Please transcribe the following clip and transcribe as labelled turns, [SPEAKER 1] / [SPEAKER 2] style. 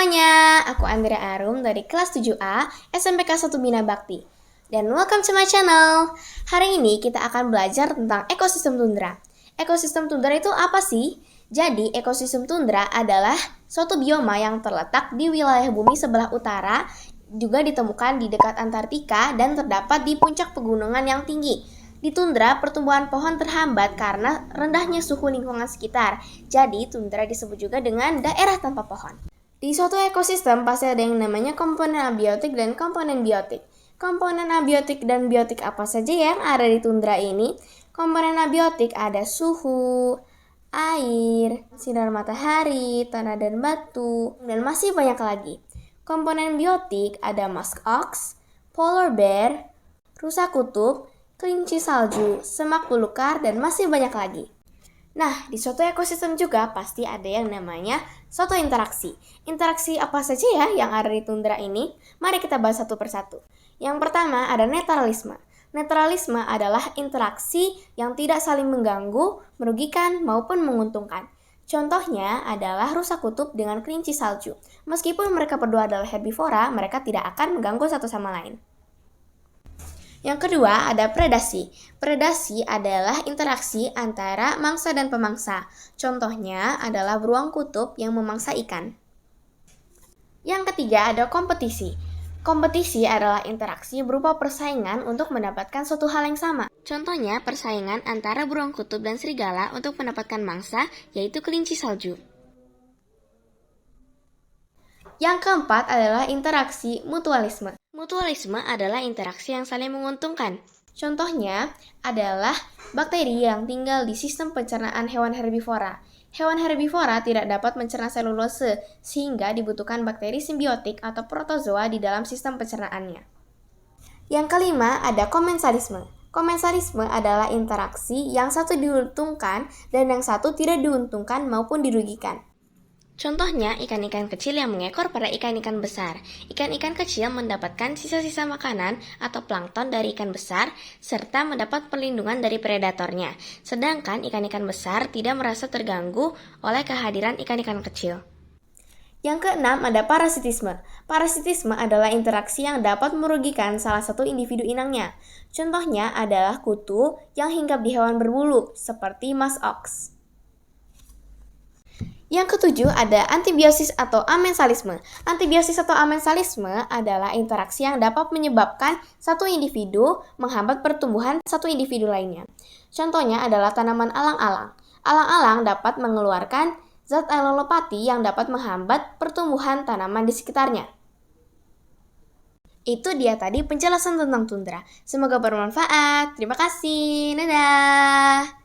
[SPEAKER 1] semuanya, aku Andrea Arum dari kelas 7A SMPK 1 Bina Bakti. Dan welcome to my channel. Hari ini kita akan belajar tentang ekosistem tundra. Ekosistem tundra itu apa sih? Jadi, ekosistem tundra adalah suatu bioma yang terletak di wilayah bumi sebelah utara, juga ditemukan di dekat Antartika dan terdapat di puncak pegunungan yang tinggi. Di tundra, pertumbuhan pohon terhambat karena rendahnya suhu lingkungan sekitar. Jadi, tundra disebut juga dengan daerah tanpa pohon. Di suatu ekosistem pasti ada yang namanya komponen abiotik dan komponen biotik. Komponen abiotik dan biotik apa saja yang ada di tundra ini? Komponen abiotik ada suhu, air, sinar matahari, tanah dan batu, dan masih banyak lagi. Komponen biotik ada musk ox, polar bear, rusa kutub, kelinci salju, semak belukar, dan masih banyak lagi. Nah, di suatu ekosistem juga pasti ada yang namanya suatu interaksi. Interaksi apa saja ya yang ada di tundra ini? Mari kita bahas satu persatu. Yang pertama ada netralisme. Netralisme adalah interaksi yang tidak saling mengganggu, merugikan, maupun menguntungkan. Contohnya adalah rusa kutub dengan kelinci salju. Meskipun mereka berdua adalah herbivora, mereka tidak akan mengganggu satu sama lain. Yang kedua ada predasi. Predasi adalah interaksi antara mangsa dan pemangsa. Contohnya adalah beruang kutub yang memangsa ikan. Yang ketiga ada kompetisi. Kompetisi adalah interaksi berupa persaingan untuk mendapatkan suatu hal yang sama. Contohnya persaingan antara beruang kutub dan serigala untuk mendapatkan mangsa, yaitu kelinci salju. Yang keempat adalah interaksi mutualisme. Mutualisme adalah interaksi yang saling menguntungkan. Contohnya adalah bakteri yang tinggal di sistem pencernaan hewan herbivora. Hewan herbivora tidak dapat mencerna selulose, sehingga dibutuhkan bakteri simbiotik atau protozoa di dalam sistem pencernaannya. Yang kelima ada komensalisme. Komensalisme adalah interaksi yang satu diuntungkan dan yang satu tidak diuntungkan maupun dirugikan. Contohnya, ikan-ikan kecil yang mengekor pada ikan-ikan besar. Ikan-ikan kecil mendapatkan sisa-sisa makanan atau plankton dari ikan besar, serta mendapat perlindungan dari predatornya. Sedangkan ikan-ikan besar tidak merasa terganggu oleh kehadiran ikan-ikan kecil. Yang keenam ada parasitisme. Parasitisme adalah interaksi yang dapat merugikan salah satu individu inangnya. Contohnya adalah kutu yang hinggap di hewan berbulu, seperti musk ox. Yang ketujuh ada antibiosis atau amensalisme. Antibiosis atau amensalisme adalah interaksi yang dapat menyebabkan satu individu menghambat pertumbuhan satu individu lainnya. Contohnya adalah tanaman alang-alang. Alang-alang dapat mengeluarkan zat alelopati yang dapat menghambat pertumbuhan tanaman di sekitarnya. Itu dia tadi penjelasan tentang tundra. Semoga bermanfaat. Terima kasih. Dadah.